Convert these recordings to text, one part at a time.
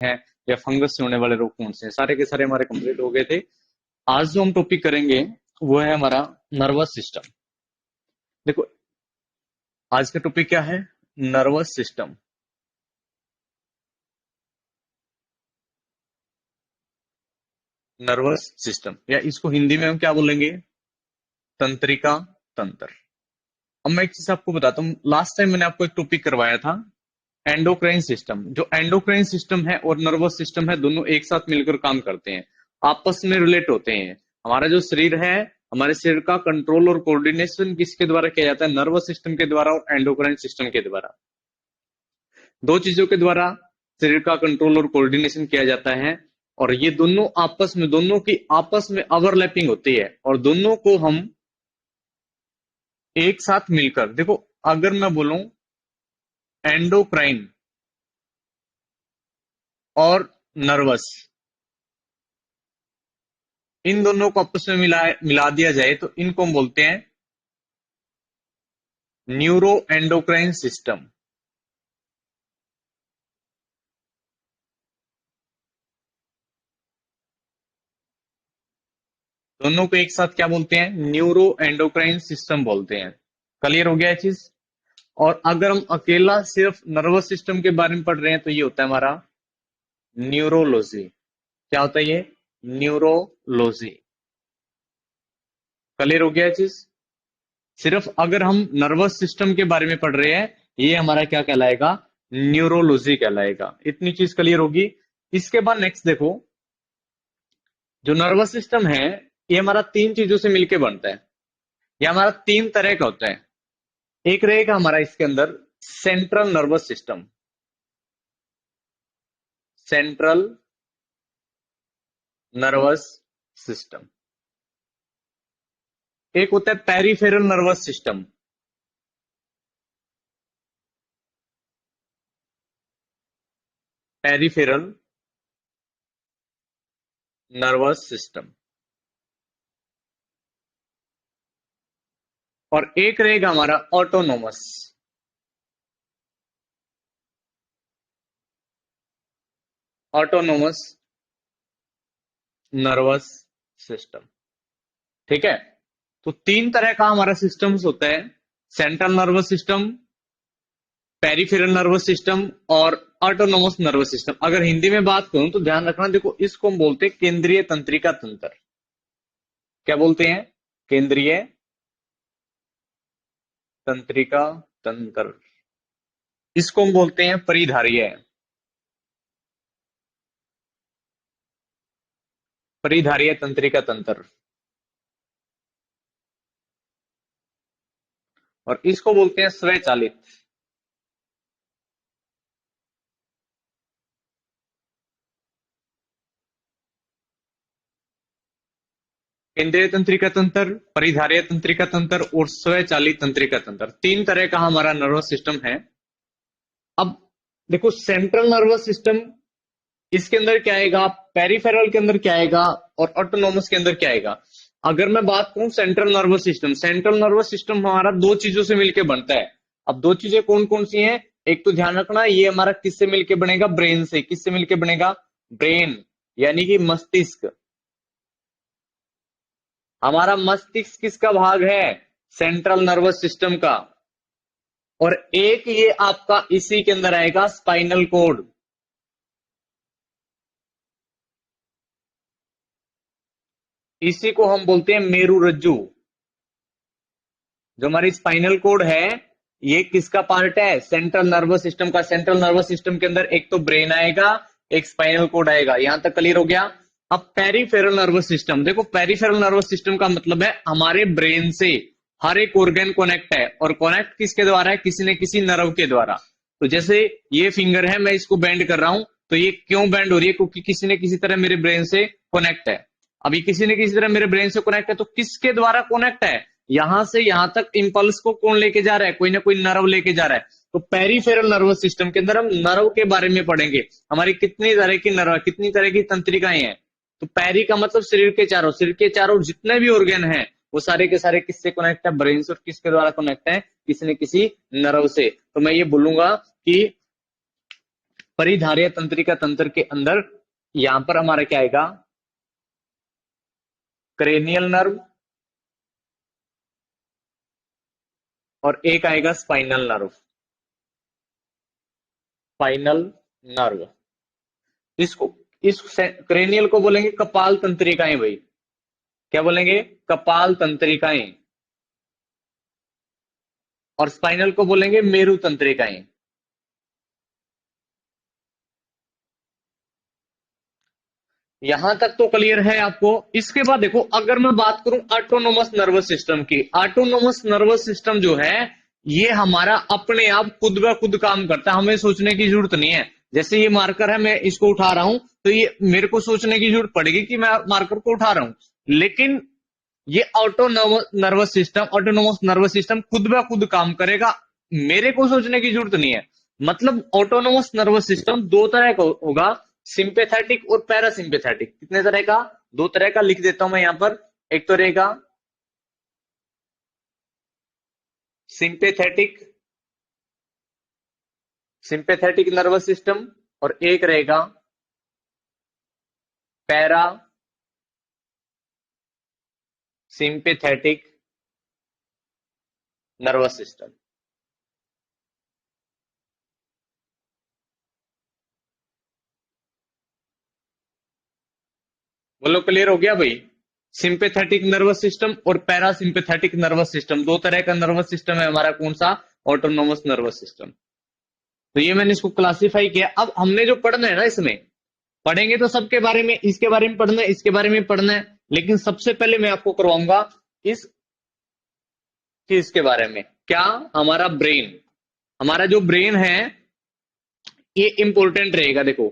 हैं या फंगस से होने वाले रोग कौन से हैं, सारे के सारे हमारे कंप्लीट हो गए थे। आज जो हम टॉपिक करेंगे वो है हमारा नर्वस सिस्टम। देखो आज का टॉपिक क्या है, नर्वस सिस्टम। नर्वस सिस्टम या इसको हिंदी में हम क्या बोलेंगे, तंत्रिका तंत्र। अब मैं एक चीज आपको बताता हूँ, लास्ट टाइम मैंने आपको एक टॉपिक करवाया था एंडोक्राइन सिस्टम। जो एंडोक्राइन सिस्टम है और नर्वस सिस्टम है दोनों एक साथ मिलकर काम करते हैं, आपस में रिलेट होते हैं। हमारा जो शरीर है, हमारे शरीर का कंट्रोल और कोऑर्डिनेशन किसके द्वारा किया जाता है, नर्वस सिस्टम के द्वारा और एंडोक्राइन सिस्टम के द्वारा। दो चीजों के द्वारा शरीर का कंट्रोल और कोऑर्डिनेशन किया जाता है, और ये दोनों आपस में, दोनों की आपस में ओवरलैपिंग होती है, और दोनों को हम एक साथ मिलकर, देखो अगर मैं बोलूं एंडोक्राइन और नर्वस, इन दोनों को आपस में मिला दिया जाए तो इनको हम बोलते हैं न्यूरो एंडोक्राइन सिस्टम। दोनों को एक साथ क्या बोलते हैं, न्यूरो एंडोक्राइन सिस्टम बोलते हैं। क्लियर हो गया ये चीज। और अगर हम अकेला सिर्फ नर्वस सिस्टम के बारे में पढ़ रहे हैं तो ये होता है हमारा न्यूरोलॉजी। क्या होता है ये, न्यूरोलॉजी। क्लियर हो गया ये चीज। सिर्फ अगर हम नर्वस सिस्टम के बारे में पढ़ रहे हैं, ये हमारा क्या कहलाएगा, न्यूरोलॉजी कहलाएगा। इतनी चीज क्लियर होगी। इसके बाद नेक्स्ट देखो, जो नर्वस सिस्टम है ये हमारा तीन चीजों से मिलकर बनता है। ये हमारा तीन तरह का होता है। एक रहेगा हमारा इसके अंदर central nervous system, central nervous system. एक होता है peripheral nervous system, peripheral nervous system. और एक रहेगा हमारा ऑटोनोमस, ऑटोनोमस नर्वस सिस्टम। ठीक है। तो तीन तरह का हमारा सिस्टम्स होता है, central nervous system, peripheral nervous system और ऑटोनोमस नर्वस सिस्टम। अगर हिंदी में बात करूं तो ध्यान रखना, देखो इसको हम बोलते हैं केंद्रीय तंत्रिका तंत्र। क्या बोलते हैं, केंद्रीय तंत्रिका तंत्र। इसको हम बोलते हैं परिधारीय, परिधारीय तंत्रिका तंत्र। और इसको बोलते हैं स्वचालित, केंद्रीय तंत्रिका तंत्र, परिधारीय तंत्रिका तंत्र और स्वचालित तंत्रिका तंत्र। तीन तरह का हमारा नर्वस सिस्टम है। अब देखो सेंट्रल नर्वस सिस्टम, इसके अंदर क्या आएगा, पेरिफेरल के अंदर क्या आएगा और ऑटोनोमस के अंदर क्या आएगा। अगर मैं बात करूं central nervous system, central nervous system हमारा दो चीजों से मिलकर बनता है। अब दो चीजें कौन कौन सी हैं, एक तो ध्यान रखना ये हमारा किससे मिलकर बनेगा, ब्रेन से। किससे मिलकर बनेगा, ब्रेन यानी कि मस्तिष्क। हमारा मस्तिष्क किसका भाग है, सेंट्रल नर्वस सिस्टम का। और एक ये आपका इसी के अंदर आएगा स्पाइनल कोड। इसी को हम बोलते हैं मेरुरज्जु। जो हमारी स्पाइनल कोड है ये किसका पार्ट है, सेंट्रल नर्वस सिस्टम का। सेंट्रल नर्वस सिस्टम के अंदर एक तो ब्रेन आएगा, एक स्पाइनल कोड आएगा। यहां तक क्लियर हो गया। अब पेरिफेरल नर्वस सिस्टम, देखो पेरिफेरल नर्वस सिस्टम का मतलब है हमारे ब्रेन से हर एक ऑर्गन कनेक्ट है, और कनेक्ट किसके द्वारा है, किसी न किसी नर्व के द्वारा। तो जैसे ये फिंगर है, मैं इसको बेंड कर रहा हूं, तो ये क्यों बेंड हो रही है, क्योंकि किसी न किसी तरह मेरे ब्रेन से कनेक्ट है। अभी किसी न किसी तरह मेरे ब्रेन से कनेक्ट है, तो किसके द्वारा कनेक्ट है, यहां से यहां तक इंपल्स को कौन लेके जा रहा है, कोई ना कोई नर्व लेके जा रहा है। तो पेरिफेरल नर्वस सिस्टम के अंदर हम नर्व के बारे में पढ़ेंगे। हमारी कितनी तरह की नर्व, कितनी तरह की तंत्रिकाएं हैं। तो पैरी का मतलब शरीर के चारों, शरीर के चारों जितने भी ऑर्गन हैं वो सारे के सारे किससे कनेक्ट है, ब्रेन से। और किसके द्वारा कनेक्ट है, किसी न किसी नर्व से। तो मैं ये बोलूंगा कि परिधारीय तंत्रिका तंत्र के अंदर यहां पर हमारा क्या आएगा, क्रेनियल नर्व और एक आएगा स्पाइनल नर्व। स्पाइनल नर्व, इसको इस क्रेनियल को बोलेंगे कपाल तंत्रिकाएं भाई, क्या बोलेंगे, कपाल तंत्रिकाएं। और स्पाइनल को बोलेंगे मेरु तंत्रिकाएं। यहां तक तो क्लियर है आपको। इसके बाद देखो, अगर मैं बात करूं ऑटोनोमस नर्वस सिस्टम की, ऑटोनोमस नर्वस सिस्टम जो है ये हमारा अपने आप खुद ब खुद काम करता है, हमें सोचने की जरूरत नहीं है। जैसे ये मार्कर है, मैं इसको उठा रहा हूं तो ये मेरे को सोचने की जरूरत पड़ेगी कि मैं मार्कर को उठा रहा हूं, लेकिन ये ऑटोनोमस नर्वस सिस्टम खुद ब खुद काम करेगा, मेरे को सोचने की जरूरत नहीं है। मतलब ऑटोनोमस नर्वस सिस्टम दो तरह का होगा, सिंपेथेटिक और पैरासिम्पेथेटिक। कितने तरह का, दो तरह का लिख देता हूं मैं यहां पर। एक तो रहेगा सिंपेथेटिक सिंपेथेटिक नर्वस सिस्टम और एक रहेगा पैरा सिंपेथेटिक नर्वस सिस्टम। बोलो क्लियर हो गया भाई। सिंपेथेटिक नर्वस सिस्टम और पैरासिम्पेथेटिक नर्वस सिस्टम, दो तरह का नर्वस सिस्टम है हमारा, कौन सा, ऑटोनोमस नर्वस सिस्टम। तो ये मैंने इसको क्लासिफाई किया। अब हमने जो पढ़ना है ना, इसमें पढ़ेंगे तो सबके बारे में, इसके बारे में पढ़ना है, इसके बारे में पढ़ना है, लेकिन सबसे पहले मैं आपको करवाऊंगा इस चीज के बारे में, क्या, हमारा ब्रेन। हमारा जो ब्रेन है ये इंपॉर्टेंट रहेगा। देखो,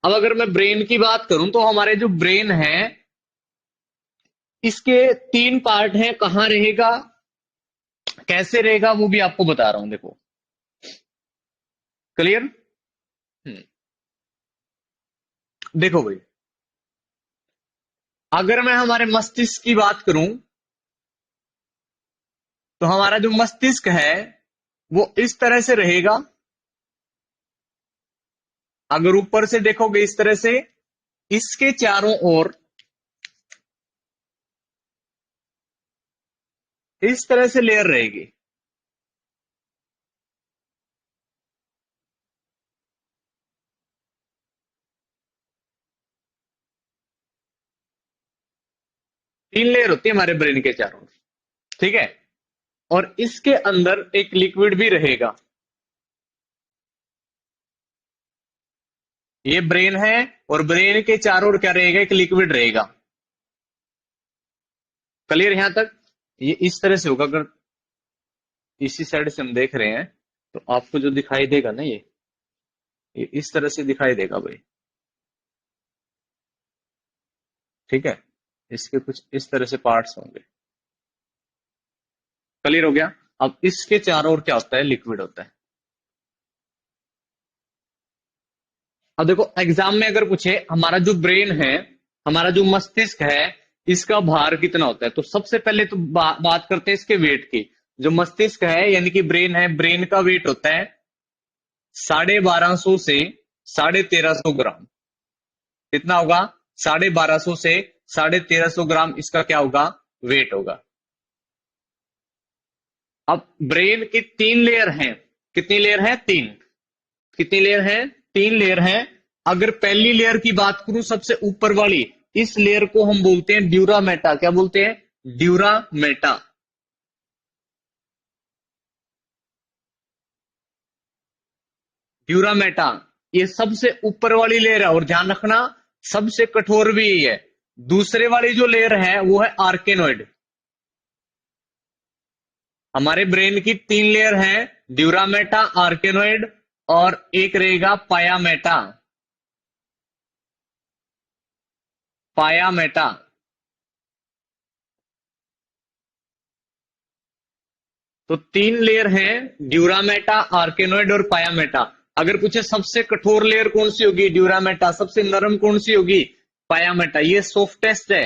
अब अगर मैं ब्रेन की बात करूं तो हमारे जो ब्रेन है इसके तीन पार्ट हैं, कहां रहेगा, कैसे रहेगा, वो भी आपको बता रहा हूं। देखो, क्लियर। देखो भाई, अगर मैं हमारे मस्तिष्क की बात करूं तो हमारा जो मस्तिष्क है वो इस तरह से रहेगा। अगर ऊपर से देखोगे इस तरह से, इसके चारों ओर इस तरह से लेयर रहेगी। तीन लेयर होती है हमारे ब्रेन के चारों ओर, ठीक है। और इसके अंदर एक लिक्विड भी रहेगा। ये ब्रेन है और ब्रेन के चारों ओर क्या रहेगा, एक लिक्विड रहेगा। क्लियर यहां तक। ये इस तरह से होगा, अगर इसी साइड से हम देख रहे हैं तो आपको जो दिखाई देगा ना, ये इस तरह से दिखाई देगा भाई, ठीक है। इसके कुछ इस तरह से पार्ट्स होंगे। क्लियर हो गया। अब इसके चारों ओर क्या होता है, लिक्विड होता है। अब देखो, एग्जाम में अगर पूछे हमारा जो ब्रेन है, हमारा जो मस्तिष्क है, इसका भार कितना होता है, तो सबसे पहले तो बात करते हैं इसके वेट की। जो मस्तिष्क है यानी कि ब्रेन है, ब्रेन का वेट होता है 1250 से 1350 ग्राम। कितना होगा, 1250 से 1350 ग्राम इसका क्या होगा, वेट होगा। अब ब्रेन की तीन लेयर हैं। कितनी लेयर है, तीन। कितनी लेयर है, तीन लेयर है। अगर पहली लेयर की बात करूं, सबसे ऊपर वाली, इस लेयर को हम बोलते हैं ड्यूरामेटा। क्या बोलते हैं, ड्यूरामेटा। ड्यूरामेटा ये सबसे ऊपर वाली लेयर है, और ध्यान रखना सबसे कठोर भी यही है। दूसरे वाली जो लेयर है वो है आर्केनोइड। हमारे ब्रेन की तीन लेयर है, ड्यूरामेटा, आर्केनोइड और एक रहेगा पायामेटा। पायामेटा। तो तीन लेयर हैं, ड्यूरामेटा, आर्केनोइड और पायामेटा। अगर पूछे सबसे कठोर लेयर कौन सी होगी, ड्यूरामेटा। सबसे नरम कौन सी होगी, पायामेटा। ये सॉफ्टेस्ट है,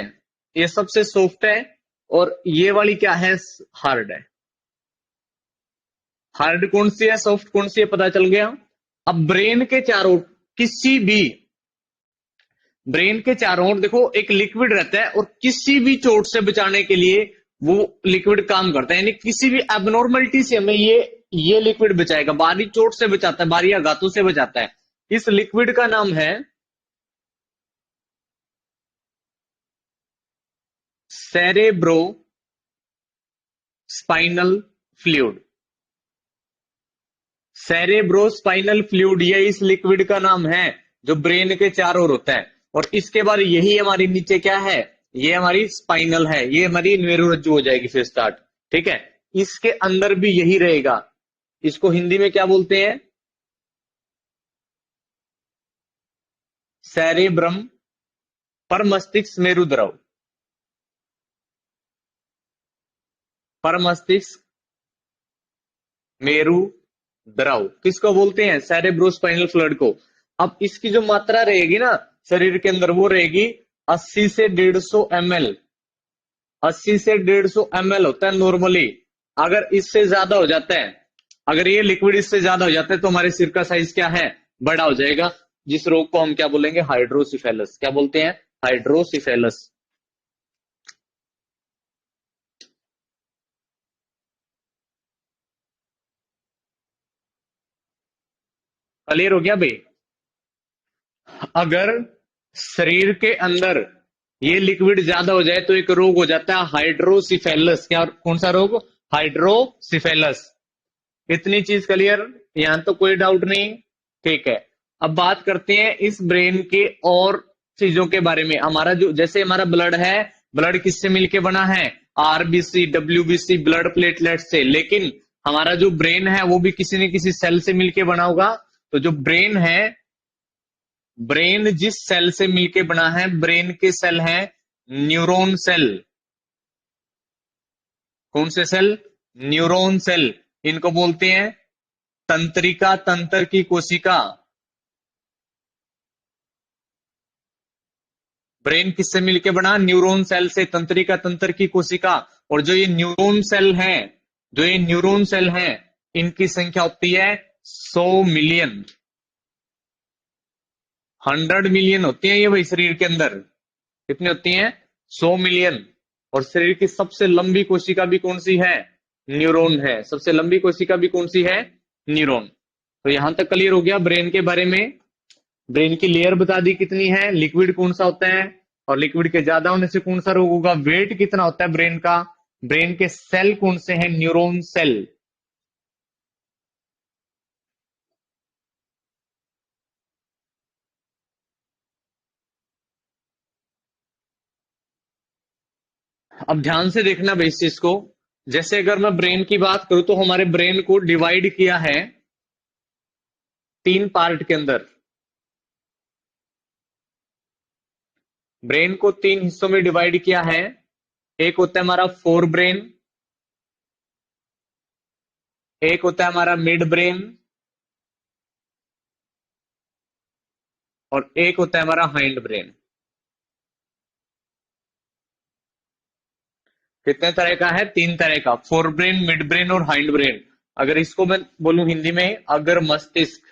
ये सबसे सॉफ्ट है, और ये वाली क्या है, हार्ड है। हार्ड कौन सी है, सॉफ्ट कौन सी है, पता चल गया। अब ब्रेन के चारों किसी भी ब्रेन के चारों ओर देखो एक लिक्विड रहता है, और किसी भी चोट से बचाने के लिए वो लिक्विड काम करता है, यानी किसी भी एबनॉर्मलिटी से हमें ये लिक्विड बचाएगा, बाहरी चोट से बचाता है, बाहरी आघातों से बचाता है। इस लिक्विड का नाम है cerebro spinal fluid. Cerebrospinal fluid, ये इस लिक्विड का नाम है जो ब्रेन के चारों ओर होता है। और इसके बाद यही हमारी नीचे क्या है, ये हमारी स्पाइनल है, ये हमारी मेरुरज्जु हो जाएगी फिर स्टार्ट। ठीक है, इसके अंदर भी यही रहेगा। इसको हिंदी में क्या बोलते हैं, सेरेब्रम पर मस्तिष्क मेरुद्रव, पर मस्तिष्क मेरु द्रव किसको बोलते हैं, सेरेब्रोस्पाइनल फ्लूइड को। अब इसकी जो मात्रा रहेगी ना शरीर के अंदर, वो रहेगी 80 से 150 ml। 80 से 150 ml होता है नॉर्मली। अगर इससे ज्यादा हो जाता है, अगर ये लिक्विड इससे ज्यादा हो जाता है, तो हमारे सिर का साइज क्या है, बड़ा हो जाएगा, जिस रोग को हम क्या बोलेंगे, हाइड्रोसिफेलस। क्या बोलते हैं, हाइड्रोसिफेलस। क्लियर हो गया भाई। अगर शरीर के अंदर ये लिक्विड ज्यादा हो जाए तो एक रोग हो जाता है हाइड्रोसिफेलस। क्या, कौन सा रोग, हाइड्रोसिफेलस। इतनी चीज क्लियर, यहां तो कोई डाउट नहीं। ठीक है, अब बात करते हैं इस ब्रेन के और चीजों के बारे में। हमारा जो, जैसे हमारा ब्लड है, ब्लड किससे मिलके बना है, आरबीसी डब्ल्यूबीसी ब्लड प्लेटलेट से। लेकिन हमारा जो ब्रेन है वो भी किसी न किसी सेल से मिलके बना होगा। तो जो ब्रेन है, ब्रेन जिस सेल से मिलके बना है, ब्रेन के सेल हैं न्यूरॉन सेल। कौन से सेल, न्यूरॉन सेल। इनको बोलते हैं तंत्रिका तंत्र की कोशिका। ब्रेन किससे मिलके बना, न्यूरॉन सेल से, तंत्रिका तंत्र की कोशिका। और जो ये न्यूरॉन सेल हैं, जो ये न्यूरॉन सेल हैं, इनकी संख्या होती है 100 मिलियन। 100 मिलियन होती है ये भाई शरीर के अंदर। कितनी होती हैं, 100 मिलियन। और शरीर की सबसे लंबी कोशिका भी कौन सी है, न्यूरॉन है। सबसे लंबी कोशिका भी कौन सी है, न्यूरॉन। तो यहां तक क्लियर हो गया ब्रेन के बारे में। ब्रेन की लेयर बता दी कितनी है, लिक्विड कौन सा होता है, और लिक्विड के ज्यादा होने से कौन सा रोग होगा, वेट कितना होता है ब्रेन का, ब्रेन के सेल कौन से हैं, न्यूरॉन सेल। अब ध्यान से देखना भाई इस चीज को। जैसे अगर मैं ब्रेन की बात करूं, तो हमारे ब्रेन को डिवाइड किया है 3 पार्ट के अंदर। ब्रेन को 3 हिस्सों में डिवाइड किया है। एक होता है हमारा फोर ब्रेन, एक होता है हमारा मिड ब्रेन, और एक होता है हमारा हाइंड ब्रेन। कितने तरह का है, 3 तरह का, फोर ब्रेन, मिड ब्रेन और हाइंड ब्रेन। अगर इसको मैं बोलूं हिंदी में, अगर मस्तिष्क,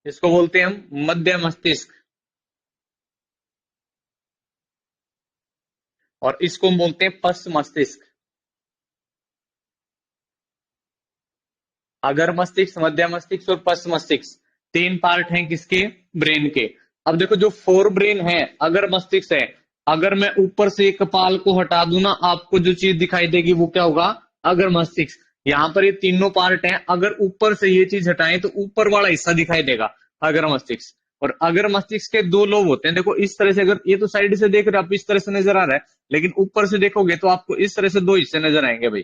इसको बोलते हैं हम मध्य मस्तिष्क, और इसको हम बोलते हैं पश्च मस्तिष्क। अगर मस्तिष्क, मध्य मस्तिष्क और पश्च मस्तिष्क, 3 पार्ट हैं किसके, ब्रेन के। अब देखो जो फोर ब्रेन है, अगर मस्तिष्क है, अगर मैं ऊपर से एक कपाल को हटा दूं ना, आपको जो चीज दिखाई देगी वो क्या होगा, अगर मस्तिष्क। यहां पर ये तीनों पार्ट हैं, अगर ऊपर से ये चीज हटाएं तो ऊपर वाला हिस्सा दिखाई देगा, अगर मस्तिष्क। और अगर मस्तिष्क के 2 लोब होते हैं, देखो इस तरह से, अगर ये तो साइड से देख रहे हो आप, इस तरह से नजर आ रहा है, लेकिन ऊपर से देखोगे तो आपको इस तरह से 2 हिस्से नजर आएंगे भाई,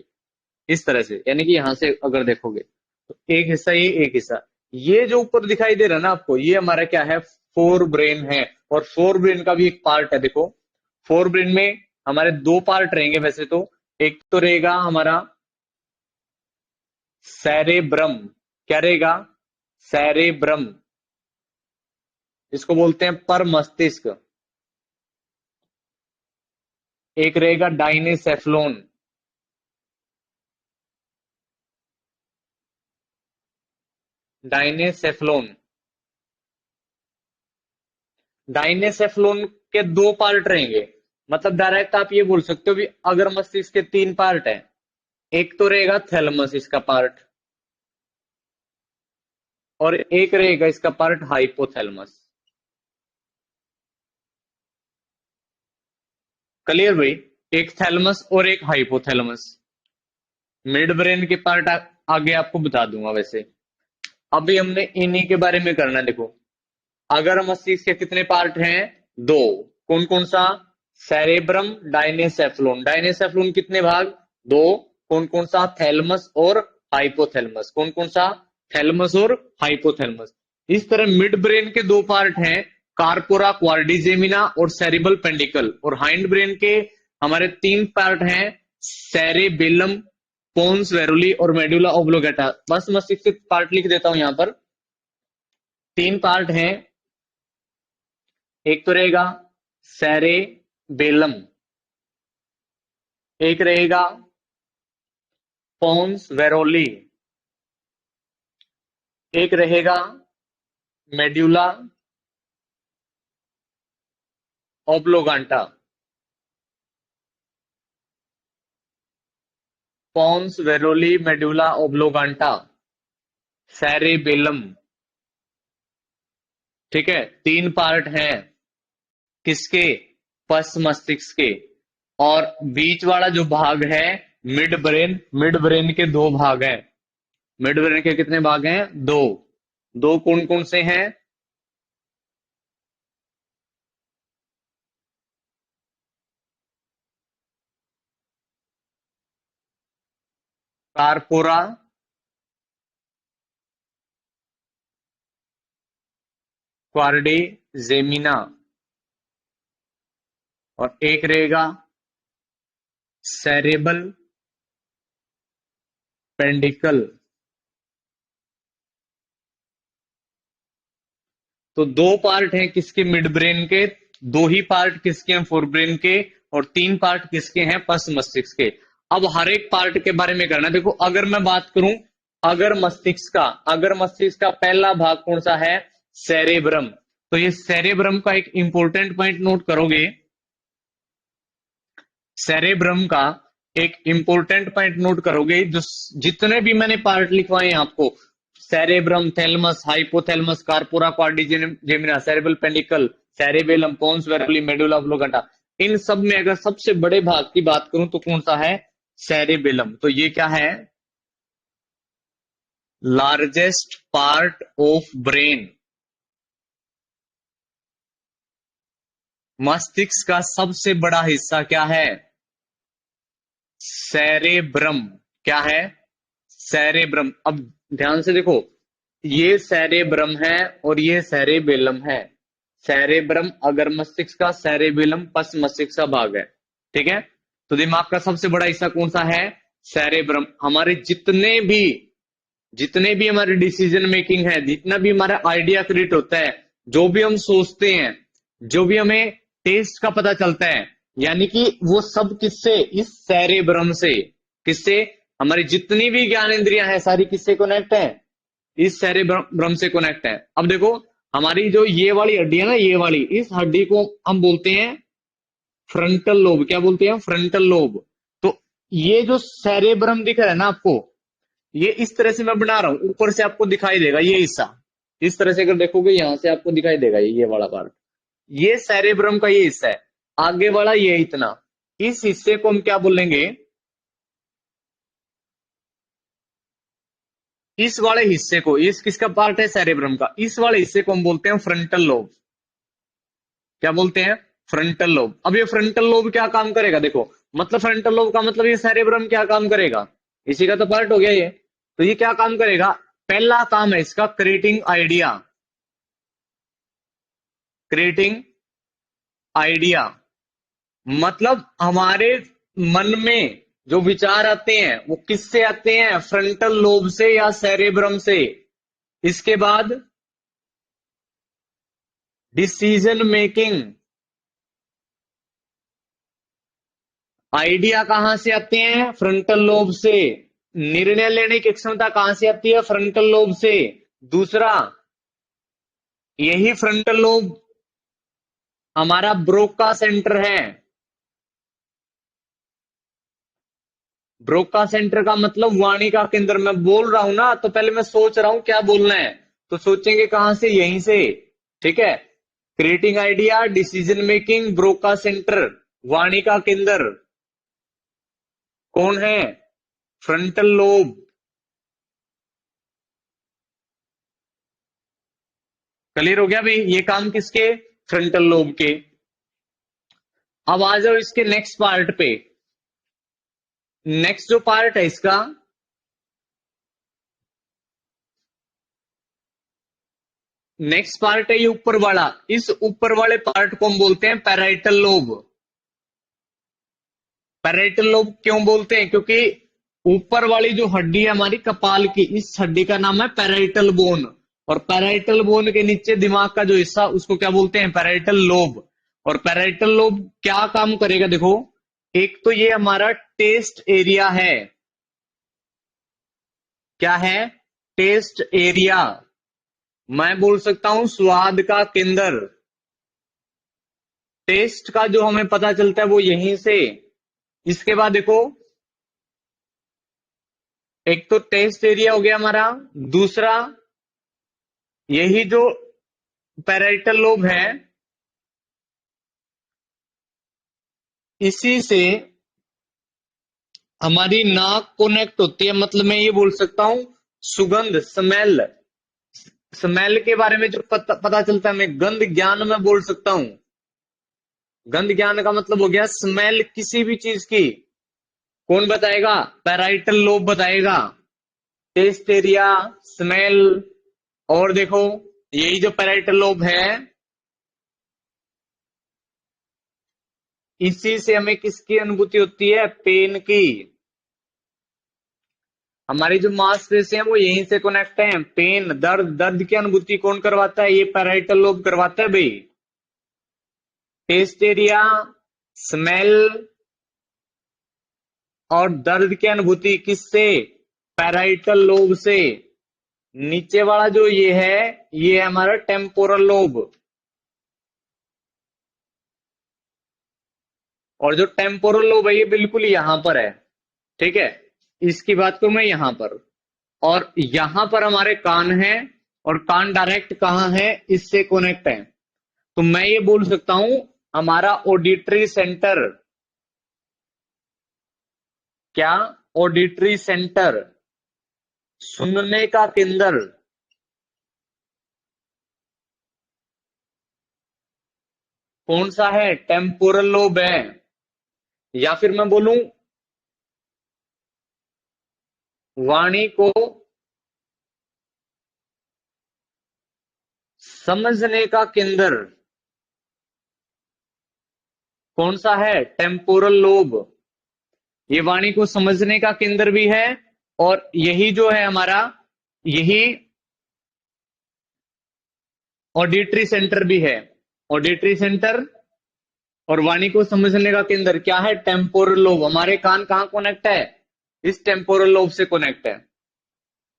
इस तरह से, यानी कि यहां से अगर देखोगे तो एक हिस्सा ये, एक हिस्सा ये जो ऊपर दिखाई दे रहा है ना आपको, ये हमारा क्या है, फोर ब्रेन है। और फोर ब्रेन का भी एक पार्ट है, देखो फोर ब्रेन में हमारे 2 पार्ट रहेंगे वैसे तो। एक तो रहेगा हमारा सेरेब्रम। क्या रहेगा, सेरेब्रम, इसको बोलते हैं पर मस्तिष्क। एक रहेगा डाइनेसेफ्लोन। डाइनेसेफ्लोन। डाइनेसेफ्लोन के दो पार्ट रहेंगे, मतलब डायरेक्ट आप ये बोल सकते हो भी अगर मस्तिष्क के तीन पार्ट है, एक तो रहेगा थैलमस इसका पार्ट, और एक रहेगा इसका पार्ट हाइपोथैलेमस। क्लियर भाई? एक थैलमस और एक हाइपोथैलेमस। मिड ब्रेन के पार्ट आगे आपको बता दूंगा। वैसे अभी हमने इन्हीं के बारे में करना है। देखो, अगर मस्तिष्क के कितने पार्ट हैं? दो। कौन कौन सा? सेरेब्रम, डाइनेसेफ्लोन। डाइनेसेफ्लोन कितने भाग? दो। कौन कौन सा? थैलमस और हाइपोथैलेमस। कौन कौन सा? थैलमस और हाइपोथैलेमस। इस तरह मिड ब्रेन के दो पार्ट हैं, कार्पोरा क्वाड्रिजेमिना और सेरिबल पेंडिकल। और हाइंड ब्रेन के हमारे तीन पार्ट हैं, सेरेबेलम, पोन्स वेरुली और मेडुला ओब्लोगेटा। बस मस्तिष्क के पार्ट लिख देता हूं यहां पर। तीन पार्ट हैं, एक तो रहेगा सेरेबेलम, एक रहेगा पोन्स वेरोली, एक रहेगा medulla oblongata. Pons varolii, medulla oblongata, cerebellum. ठीक है, तीन पार्ट हैं किसके? पस मस्तिष्क के। और बीच वाला जो भाग है मिड ब्रेन, मिड ब्रेन के दो भाग हैं। मिड ब्रेन के कितने भाग हैं? दो। दो कौन कौन से हैं? कार्पोरा क्वाड्रिजेमिना, और एक रहेगा सेरेबल पेंडिकल। तो दो पार्ट हैं किसके? मिड ब्रेन के। दो ही पार्ट किसके हैं? फोर ब्रेन के। और तीन पार्ट किसके हैं? पस मस्तिष्क के। अब हर एक पार्ट के बारे में करना। देखो, अगर मैं बात करूं अगर मस्तिष्क का पहला भाग कौन सा है? सेरेब्रम। तो ये सेरेब्रम का एक इंपॉर्टेंट पॉइंट नोट करोगे। सेरेब्रम का एक इंपॉर्टेंट पॉइंट नोट करोगे, जो जितने भी मैंने पार्ट लिखवाए हैं आपको, cerebrum, thalamus, hypothalamus, corpora quadrigemina, cerebellar peduncle, cerebellum, pons varolii, medulla oblongata, इन सब में अगर सबसे बड़े भाग की बात करूं तो कौन सा है? सेरेबेलम। तो ये क्या है? Largest part of brain. मस्तिष्क का सबसे बड़ा हिस्सा क्या है? सेरेब्रम। क्या है? सेरेब्रम। अब ध्यान से देखो, ये सेरेब्रम है और ये सेरेबेलम है। सेरेब्रम अगर मस्तिष्क का, सेरेबेलम पस मस्तिष्क का भाग है। ठीक है, तो दिमाग का सबसे बड़ा हिस्सा कौन सा है? सेरेब्रम। हमारे जितने भी हमारे डिसीजन मेकिंग है, जितना भी हमारा आइडिया क्रिएट होता है, जो भी हम सोचते हैं, जो भी हमें टेस्ट का पता चलता है, यानी कि वो सब किससे? इस सेरेब्रम से। किससे? हमारी जितनी भी ज्ञान इंद्रियां हैं सारी किससे कनेक्ट है? इस सेरेब्रम से कनेक्ट है। अब देखो, हमारी जो ये वाली हड्डी है ना, ये वाली, इस हड्डी को हम बोलते हैं फ्रंटल लोब। क्या बोलते हैं? Frontal lobe. तो ये जो सेरेब्रम दिख रहा है ना आपको, ये इस तरह से मैं बना रहा हूं, ऊपर से आपको दिखाई देगा ये हिस्सा। इस तरह से अगर देखोगे यहां से आपको दिखाई देगा ये वाला पार्ट। ये सेरेब्रम का ये हिस्सा है। आगे वाला ये इतना, इस हिस्से को हम क्या बोलेंगे? इस वाले हिस्से को, इस किसका पार्ट है? सेरेब्रम का। इस वाले हिस्से को हम बोलते हैं फ्रंटल लोब। क्या बोलते हैं? Frontal lobe. अब ये फ्रंटल लोब क्या काम करेगा? देखो, मतलब फ्रंटल लोब का मतलब ये सेरेब्रम क्या काम करेगा? इसी का तो पार्ट हो गया ये। तो ये क्या काम करेगा? पहला काम है इसका क्रिएटिंग आइडिया। क्रिएटिंग आइडिया मतलब हमारे मन में जो विचार आते हैं वो किससे आते हैं? फ्रंटल लोब से या सेरेब्रम से। इसके बाद डिसीजन मेकिंग आइडिया कहां से आते हैं? फ्रंटल लोब से। निर्णय लेने की क्षमता कहां से आती है? फ्रंटल लोब से। दूसरा, यही फ्रंटल लोब हमारा ब्रोका सेंटर है। ब्रोका सेंटर का मतलब वाणी का केंद्र। मैं बोल रहा हूं ना, तो पहले मैं सोच रहा हूं क्या बोलना है, तो सोचेंगे कहां से, यहीं से। ठीक है। Creating idea, decision making, Broca centre, वाणी का केंद्र कौन है? Frontal lobe. क्लियर हो गया भाई? ये काम किसके? फ्रंटल लोब के। अब आ जाओ इसके नेक्स्ट पार्ट पे। नेक्स्ट जो पार्ट है इसका, नेक्स्ट पार्ट है ये ऊपर वाला। इस ऊपर वाले पार्ट को हम बोलते हैं पैराइटल लोब। पैराइटल लोब क्यों बोलते हैं? क्योंकि ऊपर वाली जो हड्डी है हमारी कपाल की, इस हड्डी का नाम है पैराइटल बोन। और पैराइटल बोन के नीचे दिमाग का जो हिस्सा, उसको क्या बोलते हैं? Parietal lobe. और पैराइटल लोब क्या काम करेगा देखो। एक तो ये हमारा टेस्ट एरिया है। क्या है? Taste area. मैं बोल सकता हूं स्वाद का केंद्र। टेस्ट का जो हमें पता चलता है वो यहीं से। इसके बाद देखो, एक तो टेस्ट एरिया हो गया हमारा। दूसरा, यही जो पैराइटल लोब है, इसी से हमारी नाक कनेक्ट होती है। मतलब मैं ये बोल सकता हूं सुगंध, स्मेल। स्मेल के बारे में जो पता चलता है, मैं गंध ज्ञान में बोल सकता हूं। गंध ज्ञान का मतलब हो गया स्मेल किसी भी चीज की। कौन बताएगा? पैराइटल लोब बताएगा। Taste area, smell. और देखो, यही जो पैराइटल लोब है, इसी से हमें किसकी अनुभूति होती है? पेन की। हमारी जो मांसपेशियां हैं वो यहीं से कनेक्ट है। पेन, दर्द, दर्द की अनुभूति कौन करवाता है? ये पैराइटल लोब करवाता है भाई। टेस्ट एरिया, स्मेल और दर्द की अनुभूति किससे? पैराइटल लोब से। नीचे वाला जो ये है, ये है हमारा टेम्पोरल लोब। और जो टेम्पोरल लोब है ये बिल्कुल यहां पर है। ठीक है। इसकी बात करूं मैं यहां पर। और यहां पर हमारे कान हैं। और कान डायरेक्ट कहां है? इससे कनेक्ट है। तो मैं ये बोल सकता हूं हमारा ऑडिटरी सेंटर। क्या? ऑडिटरी सेंटर, सुनने का केंद्र, कौन सा है? टेम्पोरल लोब है। या फिर मैं बोलूं वाणी को समझने का केंद्र, कौन सा है? Temporal lobe. ये वाणी को समझने का केंद्र भी है। और यही जो है हमारा, यही ऑडिटरी सेंटर भी है। ऑडिटरी सेंटर और वाणी को समझने का केंद्र क्या है? Temporal lobe. हमारे कान कहां कनेक्ट है? इस टेम्पोरल लोब से कनेक्ट है।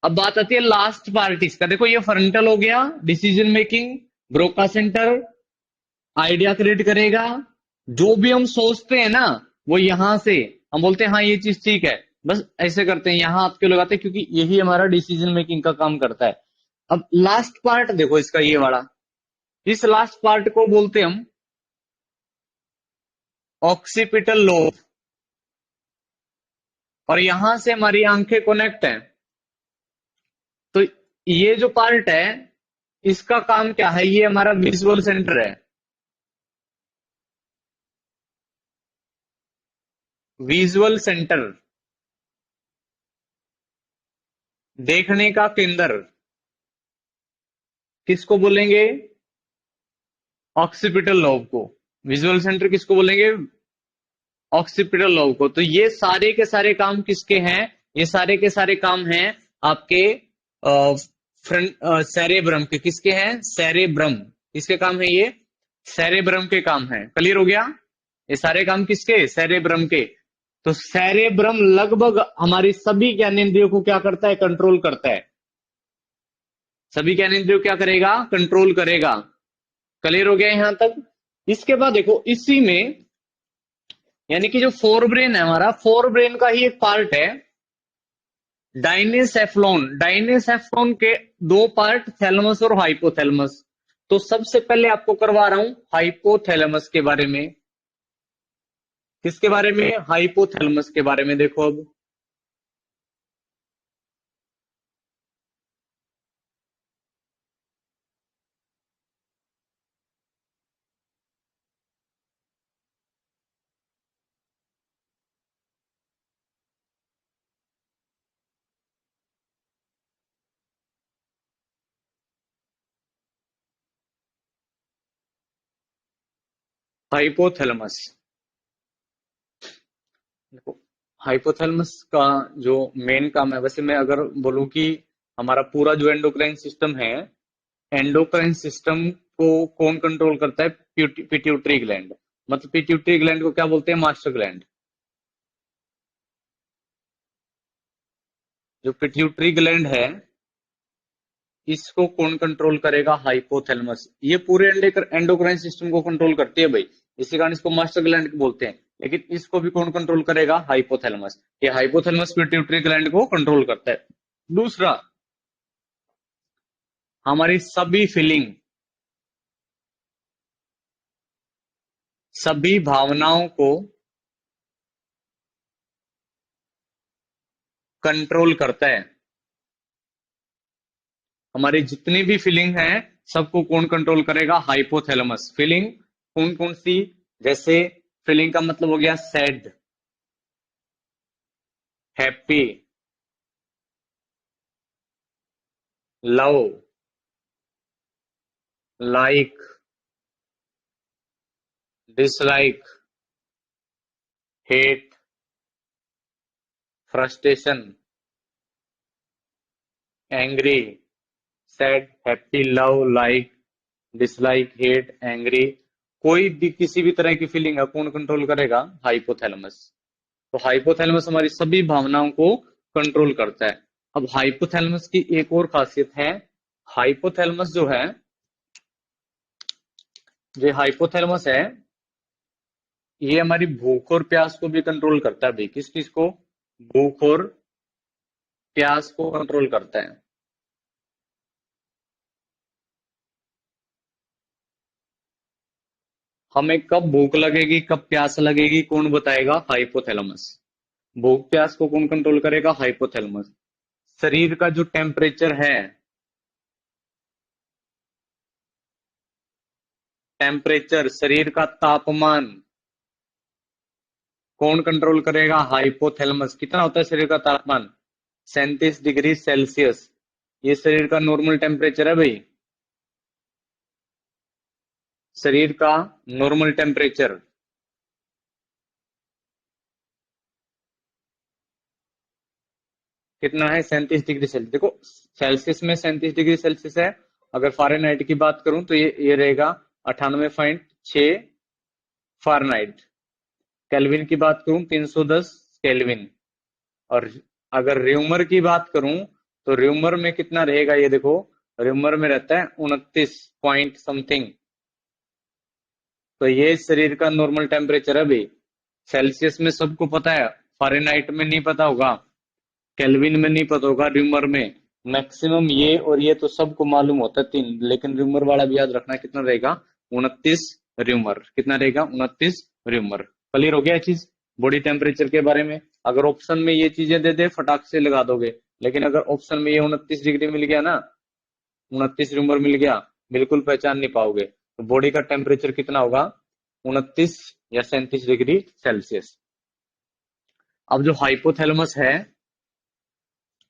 अब बात आती है लास्ट पार्ट इसका। देखो, ये फ्रंटल हो गया, decision making, Broca centre, idea create करेगा। जो भी हम सोचते हैं ना, वो यहां से हम बोलते हैं हाँ ये चीज ठीक है। बस ऐसे करते हैं, यहां हाथ क्यों लगाते हैं? क्योंकि यही हमारा डिसीजन मेकिंग का काम करता है। अब लास्ट पार्ट देखो इसका, ये वाला। इस लास्ट पार्ट को बोलते हैं हम ऑक्सीपिटल लोब। और यहां से हमारी आंखें कनेक्ट हैं। तो ये जो पार्ट है, इसका काम क्या है? ये हमारा विजुअल सेंटर है। विजुअल सेंटर, देखने का केंद्र, किसको बोलेंगे? ऑक्सीपिटल लोब को। विजुअल सेंटर किसको बोलेंगे? ऑक्सीपिटल लोब को। तो ये सारे के सारे काम किसके हैं? ये सारे के सारे काम हैं आपके फ्रंट सेरेब्रम के। किसके हैं? सेरेब्रम। किसके काम है ये? सेरेब्रम के काम है। क्लियर हो गया? ये सारे काम किसके? सेरेब्रम के। तो सेरेब्रम लगभग हमारी सभी ज्ञानेंद्रियों को क्या करता है? कंट्रोल करता है। सभी ज्ञानेंद्रियों क्या करेगा, कंट्रोल करेगा। क्लियर हो गया यहां तक। इसके बाद देखो इसी में, यानी कि जो फोर ब्रेन है हमारा, फोर ब्रेन का ही एक पार्ट है डाइनेसेफ्लोन। डाइनेसेफ्लोन के दो पार्ट, थैलेमस और हाइपोथैलेमस। तो सबसे पहले आपको करवा रहा हूं हाइपोथैलेमस के बारे में। किसके बारे में, हाइपोथैलेमस के बारे में। देखो अब हाइपोथैलेमस, देखो हाइपोथैलेमस का जो मेन काम है, वैसे मैं अगर बोलूं कि हमारा पूरा जो एंडोक्राइन सिस्टम है, एंडोक्राइन सिस्टम को कौन कंट्रोल करता है, पिट्यूटरी ग्लैंड। मतलब पिट्यूटरी ग्लैंड को क्या बोलते हैं, मास्टर ग्लैंड। जो पिट्यूटरी ग्लैंड है इसको कौन कंट्रोल करेगा, हाइपोथैलेमस। ये पूरे एंडोक्राइन सिस्टम को कंट्रोल करती है भाई, इसी कारण इसको मास्टर ग्लैंड बोलते हैं। लेकिन इसको भी कौन कंट्रोल करेगा, हाइपोथैलेमस। ये हाइपोथैलेमस पिट्यूटरी ग्लैंड को कंट्रोल करता है। दूसरा, हमारी सभी फीलिंग, सभी भावनाओं को कंट्रोल करता है। हमारी जितनी भी फीलिंग है सबको कौन कंट्रोल करेगा, हाइपोथैलेमस। फीलिंग कौन कौन सी, जैसे फीलिंग का मतलब हो गया sad, happy, love, like, dislike, hate, frustration, angry, sad, happy, love, like, dislike, hate, angry. कोई भी किसी भी तरह की फीलिंग है कौन कंट्रोल करेगा, हाइपोथैलेमस। तो हाइपोथैलेमस हमारी सभी भावनाओं को कंट्रोल करता है। अब हाइपोथैलेमस की एक और खासियत है, हाइपोथैलेमस जो है, जो हाइपोथैलेमस है, ये हमारी भूख और प्यास को भी कंट्रोल करता है भाई। किस चीज को, भूख और प्यास को कंट्रोल करता है। हमें कब भूख लगेगी कब प्यास लगेगी कौन बताएगा, हाइपोथैलेमस। भूख प्यास को कौन कंट्रोल करेगा, हाइपोथैलेमस। शरीर का जो टेम्परेचर है, टेम्परेचर शरीर का तापमान कौन कंट्रोल करेगा, हाइपोथैलेमस। कितना होता है शरीर का तापमान, 37 डिग्री सेल्सियस। ये शरीर का नॉर्मल टेम्परेचर है भाई, शरीर का नॉर्मल टेम्परेचर। कितना है, 37 डिग्री सेल्सियस। देखो सेल्सियस में 37 डिग्री सेल्सियस है। अगर फ़ारेनहाइट की बात करूं तो ये रहेगा 98.6 फ़ारेनहाइट। केल्विन की बात करूं 310 केल्विन। और अगर र्यूमर की बात करूं तो र्यूमर में कितना रहेगा, ये देखो र्यूमर में रहता है 29 पॉइंट समथिंग। तो ये शरीर का नॉर्मल टेम्परेचर है भाई। सेल्सियस में सबको पता है, फ़ारेनहाइट में नहीं पता होगा, केल्विन में नहीं पता होगा, र्यूमर में। मैक्सिमम ये और ये तो सबको मालूम होता है 3, लेकिन र्यूमर वाला भी याद रखना, कितना रहेगा, 29 र्यूमर। कितना रहेगा, 29 र्यूमर। क्लियर हो गया ये चीज बॉडी टेम्परेचर के बारे में। अगर ऑप्शन में ये चीजें दे दे फटाक से लगा दोगे, लेकिन अगर ऑप्शन में ये 29 डिग्री मिल गया ना, 29 र्यूमर मिल गया, बिल्कुल पहचान नहीं पाओगे। तो बॉडी का टेम्परेचर कितना होगा, 29 या 37 डिग्री सेल्सियस। अब जो हाइपोथैलेमस है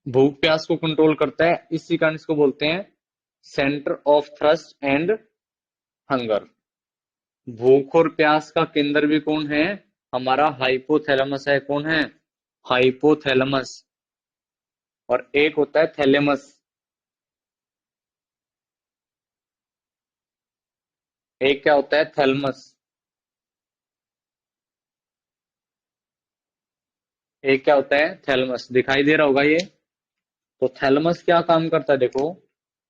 भूख प्यास को कंट्रोल करता है, इसी कारण इसको बोलते हैं centre of thrust and hunger. भूख और प्यास का केंद्र भी कौन है, हमारा हाइपोथैलेमस है। कौन है, हाइपोथैलेमस। और एक होता है थैलेमस, एक क्या होता है, थैलमस। एक क्या होता है, थैलमस। दिखाई दे रहा होगा ये। तो थैलमस क्या काम करता है देखो,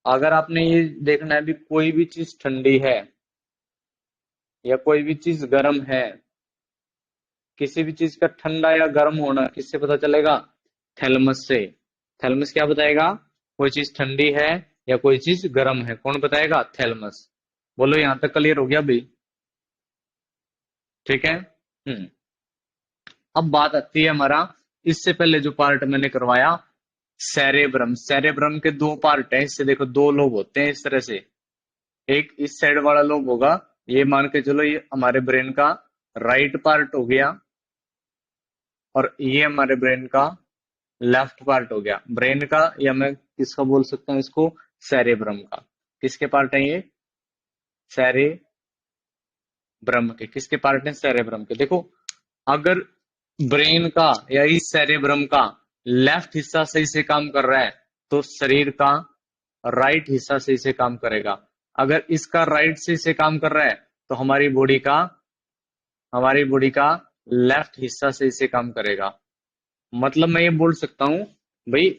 अगर आपने ये देखना है भी कोई भी चीज ठंडी है या कोई भी चीज गर्म है, किसी भी चीज का ठंडा या गर्म होना किससे पता चलेगा? थैलमस से। थैलमस क्या बताएगा? कोई चीज ठंडी है या कोई चीज गर्म है, कौन बताएगा? थैलमस। बोलो यहां तक क्लियर हो गया भाई? ठीक है। अब बात आती है हमारा, इससे पहले जो पार्ट मैंने करवाया, सेरेब्रम। सेरेब्रम के दो पार्ट हैं, इससे देखो दो लोब होते हैं इस तरह से। एक इस साइड वाला लोब होगा, ये मान के चलो ये हमारे ब्रेन का राइट पार्ट हो गया, और ये हमारे ब्रेन का लेफ्ट पार्ट हो गया। ब्रेन का, या मैं किसका बोल सकता हूँ इसको? सेरेब्रम का। किसके पार्ट है ये? सेरेब्रम के। किसके पार्ट है? सेरेब्रम के। देखो, अगर ब्रेन का या इस सेरेब्रम का लेफ्ट हिस्सा सही से काम कर रहा है, तो शरीर का राइट हिस्सा सही से काम करेगा। अगर इसका राइट सही से काम कर रहा है, तो हमारी बॉडी का लेफ्ट हिस्सा सही से काम करेगा। मतलब मैं ये बोल सकता हूं भाई,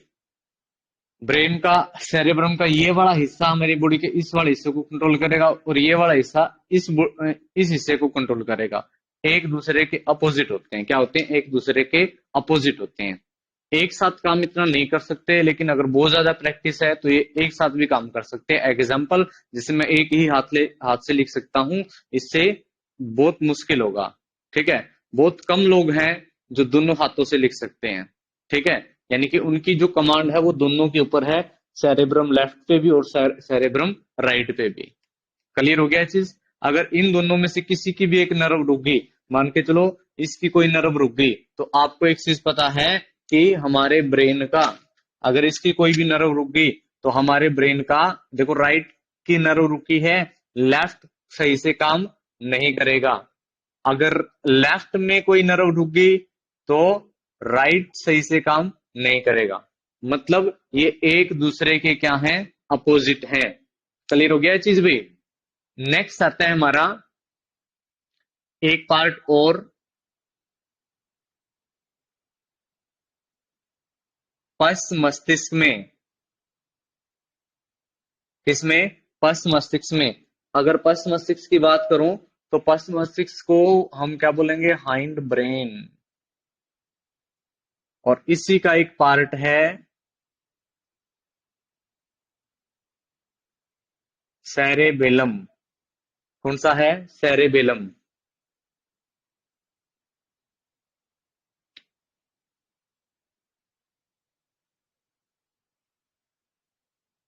ब्रेन का, सेरेब्रम का ये वाला हिस्सा हमारी बॉडी के इस वाले हिस्से को कंट्रोल करेगा, और ये वाला हिस्सा इस हिस्से को कंट्रोल करेगा। एक दूसरे के अपोजिट होते हैं। क्या होते हैं? एक दूसरे के अपोजिट होते हैं। एक साथ काम इतना नहीं कर सकते, लेकिन अगर बहुत ज्यादा प्रैक्टिस है तो ये एक साथ भी काम कर सकते हैं। एग्जाम्पल, जिसे मैं एक ही हाथ से लिख सकता हूं, इससे बहुत मुश्किल होगा। ठीक है। बहुत कम लोग हैं जो दोनों हाथों से लिख सकते हैं। ठीक है। यानी कि उनकी जो कमांड है वो दोनों के ऊपर है, सेरेब्रम लेफ्ट पे भी और सेरेब्रम राइट पे भी। क्लियर हो गया चीज? अगर इन दोनों में से किसी की भी एक नर्व रुक गई, मान के चलो इसकी कोई नर्व रुक गई, तो आपको एक चीज पता है कि हमारे ब्रेन का, अगर इसकी कोई भी नर्व रुक गई, तो हमारे ब्रेन का, देखो राइट की नर्व रुकी है, लेफ्ट सही से काम नहीं करेगा। अगर लेफ्ट में कोई नर्व रुक गई, तो राइट सही से काम नहीं करेगा। मतलब ये एक दूसरे के क्या हैं? अपोजिट हैं। क्लियर हो गया ये चीज भी? नेक्स्ट आता है हमारा एक पार्ट और, पश्च मस्तिष्क में। किसमें? पश्च मस्तिष्क में। अगर पश्च मस्तिष्क की बात करूं, तो पश्च मस्तिष्क को हम क्या बोलेंगे? Hind brain. और इसी का एक पार्ट है सेरेबेलम। कौन सा है? सेरेबेलम।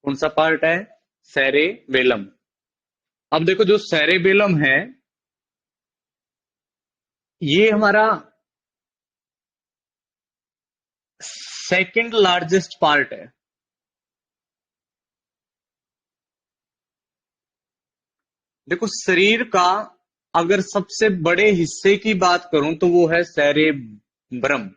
कौन सा पार्ट है? सेरेबेलम। अब देखो, जो सेरेबेलम है, ये हमारा सेकंड लार्जेस्ट पार्ट है। देखो, शरीर का अगर सबसे बड़े हिस्से की बात करूं, तो वो है सेरेब्रम।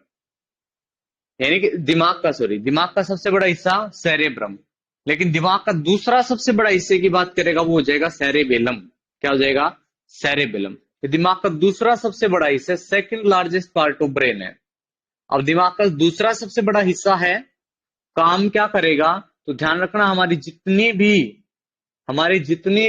यानी कि दिमाग का, सॉरी, दिमाग का सबसे बड़ा हिस्सा सेरेब्रम। लेकिन दिमाग का दूसरा सबसे बड़ा हिस्से की बात करेगा, वो हो जाएगा सेरेबेलम। क्या हो जाएगा? सेरेबेलम। ये दिमाग का दूसरा सबसे बड़ा हिस्सा, second largest part of brain है। अब दिमाग का दूसरा सबसे बड़ा हिस्सा है, काम क्या करेगा? तो ध्यान रखना, हमारी जितनी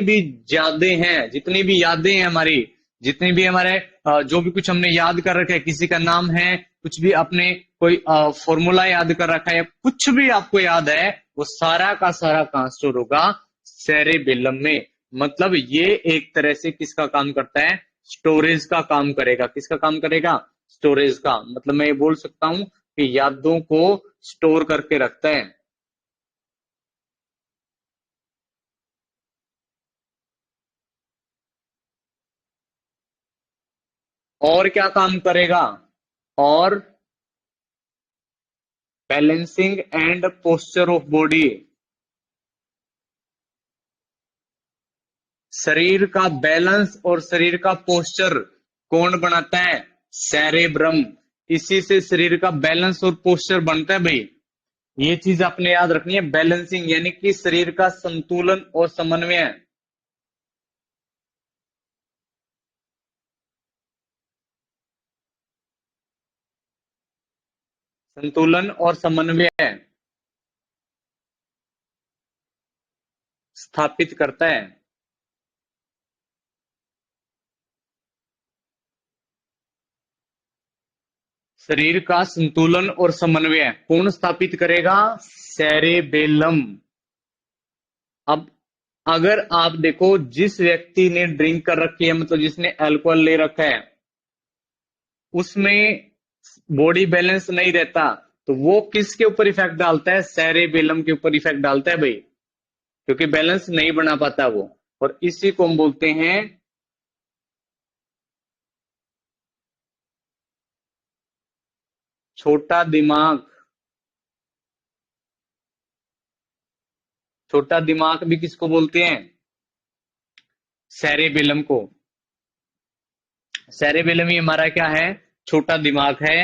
भी यादें हैं, जितनी भी यादें हैं हमारी, जितनी भी हमारे जो भी कुछ हमने याद कर रखे, किसी का नाम है, कुछ भी अपने कोई फॉर्मूला याद कर रखा है, या कुछ भी आपको याद है, वो सारा का सारा कहां स्टोर होगा? सेरेबेलम में। मतलब ये एक तरह से किसका काम करता है? स्टोरेज का काम करेगा। किसका काम करेगा? स्टोरेज का। मतलब मैं ये बोल सकता हूं कि यादों को स्टोर करके रखता है। और क्या काम करेगा? और balancing and posture of body. शरीर का बैलेंस और शरीर का पोस्चर कौन बनाता है? सेरेब्रम। इसी से शरीर का बैलेंस और पोस्चर बनता है भाई। ये चीज आपने याद रखनी है, बैलेंसिंग यानी कि शरीर का संतुलन और समन्वय। संतुलन और समन्वय। स्थापित करता है। शरीर का संतुलन और समन्वय कौन स्थापित करेगा? सेरेबेलम। अब अगर आप देखो, जिस व्यक्ति ने ड्रिंक कर रखी है, मतलब जिसने अल्कोहल ले रखा है, उसमें बॉडी बैलेंस नहीं रहता, तो वो किसके ऊपर इफेक्ट डालता है? सेरेबेलम के ऊपर इफेक्ट डालता है भाई, क्योंकि बैलेंस नहीं बना पाता वो। और इसी को हम बोलते हैं छोटा दिमाग। छोटा दिमाग भी किसको बोलते हैं? सेरेबेलम को। सेरेबेलम ही हमारा क्या है? छोटा दिमाग है,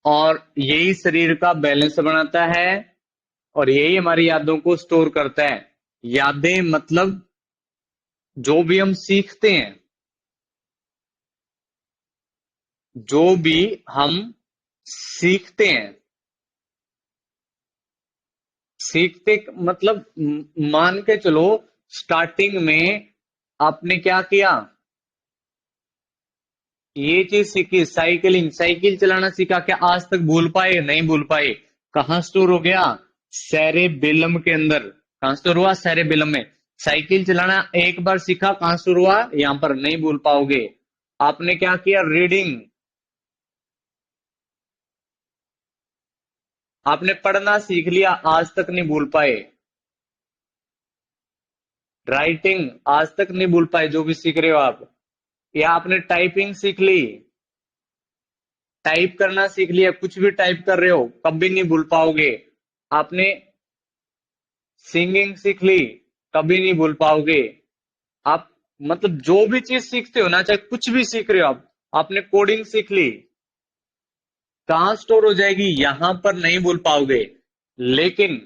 और यही शरीर का बैलेंस बनाता है, और यही हमारी यादों को स्टोर करता है। यादें मतलब जो भी हम सीखते हैं, जो भी हम सीखते हैं, सीखते मतलब मान के चलो, स्टार्टिंग में आपने क्या किया? ये चीज सीखी, साइकिलिंग, साइकिल चलाना सीखा, क्या आज तक भूल पाए? नहीं भूल पाए। कहाँ स्टोर हो गया? सेरेबेलम के अंदर। कहाँ स्टोर हुआ? सेरेबेलम में। साइकिल चलाना एक बार सीखा, कहाँ स्टोर हुआ? यहां पर। नहीं भूल पाओगे। आपने क्या किया? रीडिंग, आपने पढ़ना सीख लिया, आज तक नहीं भूल पाए। राइटिंग, आज तक नहीं भूल पाए जो भी सीख रहे हो आप। या आपने टाइपिंग सीख ली, टाइप करना सीख लिया, कुछ भी टाइप कर रहे हो, कभी नहीं भूल पाओगे। आपने सिंगिंग सीख ली, कभी नहीं भूल पाओगे। आप मतलब जो भी चीज सीखते हो ना, चाहे कुछ भी सीख रहे हो आप, आपने कोडिंग सीख ली, कहाँ स्टोर हो जाएगी? यहां पर नहीं भूल पाओगे। लेकिन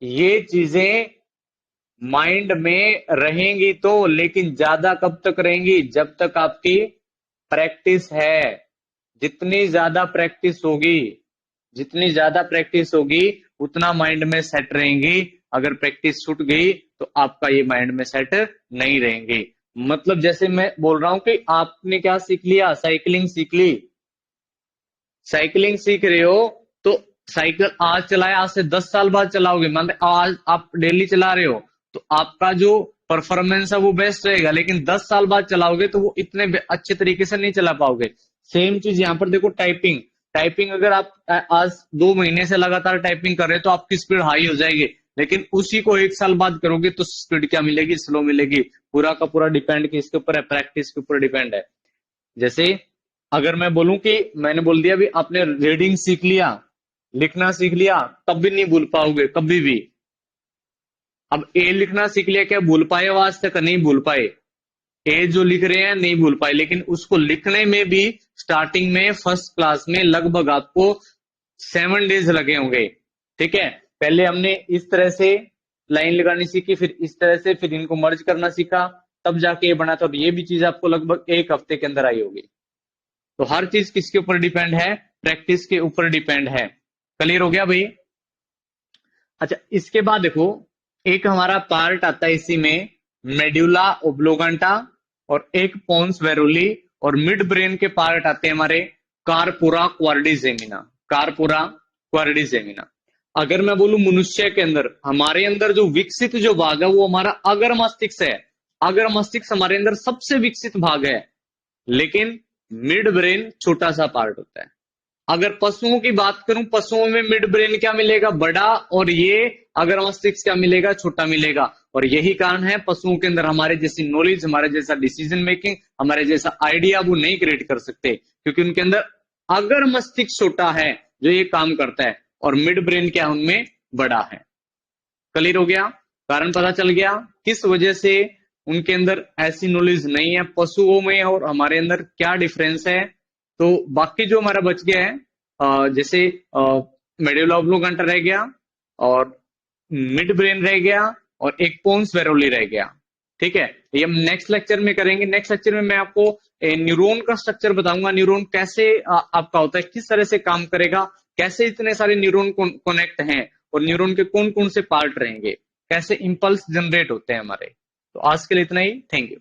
ये चीजें माइंड में रहेंगी तो, लेकिन ज्यादा कब तक रहेंगी? जब तक आपकी प्रैक्टिस है। जितनी ज्यादा प्रैक्टिस होगी, जितनी ज्यादा प्रैक्टिस होगी, उतना माइंड में सेट रहेंगी। अगर प्रैक्टिस छूट गई तो आपका ये माइंड में सेट नहीं रहेंगे। मतलब जैसे मैं बोल रहा हूं कि आपने क्या सीख लिया? साइकिलिंग सीख ली। साइकिलिंग सीख रहे हो, तो साइकिल आज चलाया, आज से 10 साल बाद चलाओगे, मान आज आप डेली चला रहे हो, तो आपका जो परफॉर्मेंस है वो बेस्ट रहेगा। लेकिन 10 साल बाद चलाओगे तो वो इतने अच्छे तरीके से नहीं चला पाओगे। सेम चीज यहाँ पर देखो, टाइपिंग। टाइपिंग अगर आप आज 2 महीने से लगातार टाइपिंग कर रहे हो, तो आपकी स्पीड हाई हो जाएगी। लेकिन उसी को 1 साल बाद करोगे तो स्पीड क्या मिलेगी? स्लो मिलेगी। पूरा का पूरा डिपेंड किसके ऊपर है? प्रैक्टिस के ऊपर डिपेंड है। जैसे अगर मैं बोलूं कि मैंने बोल दिया भी, आपने रीडिंग सीख लिया, लिखना सीख लिया, तब भी नहीं भूल पाओगे कभी भी। अब ए लिखना सीख लिया, क्या भूल पाए? हो आज तक नहीं भूल पाए। ए जो लिख रहे हैं नहीं भूल पाए, लेकिन उसको लिखने में भी स्टार्टिंग में फर्स्ट क्लास में लगभग आपको 7 डेज लगे होंगे। ठीक है, पहले हमने इस तरह से लाइन लगानी सीखी, फिर इस तरह से, फिर इनको मर्ज करना सीखा, तब जाके ये बना था। और ये भी चीज आपको लगभग 1 हफ्ते के अंदर आई होगी। तो हर चीज किसके ऊपर डिपेंड है? प्रैक्टिस के ऊपर डिपेंड है। क्लियर हो गया भाई? अच्छा, इसके बाद देखो, एक हमारा पार्ट आता है इसी में, मेड्यूला ओब्लोगांटा, और एक पोन्स वेरुली, और मिड ब्रेन के पार्ट आते हैं हमारे कारपुरा क्वार्डिजेमिना। कारपुरा क्वार्डिजेमिना। अगर मैं बोलूं मनुष्य के अंदर, हमारे अंदर जो विकसित जो भाग है वो हमारा अगर मस्तिष्क है। अगर मस्तिष्क हमारे अंदर सबसे विकसित भाग है, लेकिन मिड ब्रेन छोटा सा पार्ट होता है। अगर पशुओं की बात करूं, पशुओं में मिड ब्रेन क्या मिलेगा? बड़ा, और ये अगर मस्तिष्क क्या मिलेगा? छोटा मिलेगा। और यही कारण है पशुओं के अंदर हमारे जैसी नॉलेज, हमारे जैसा डिसीजन मेकिंग, हमारे जैसा आइडिया वो नहीं क्रिएट कर सकते, क्योंकि उनके अंदर अगर मस्तिष्क छोटा है जो ये काम करता है, और मिड ब्रेन क्या उनमें बड़ा है। क्लियर हो गया? कारण पता चल गया किस वजह से उनके अंदर ऐसी नॉलेज नहीं है, पशुओं में और हमारे अंदर क्या डिफरेंस है। तो बाकी जो हमारा बच गया है, जैसे मेडुला ऑब्लोगांटा रह गया, और मिड ब्रेन रह गया, और एक पोन्स वेरोली रह गया। ठीक है, ये हम नेक्स्ट लेक्चर में करेंगे। नेक्स्ट लेक्चर में मैं आपको न्यूरॉन का स्ट्रक्चर बताऊंगा, न्यूरॉन कैसे आपका होता है, किस तरह से काम करेगा, कैसे इतने सारे न्यूरॉन कनेक्ट हैं, और न्यूरॉन के कौन कौन से पार्ट रहेंगे। कैसे इम्पल्स जनरेट होते हैं हमारे। तो आज के लिए इतना ही, थैंक यू।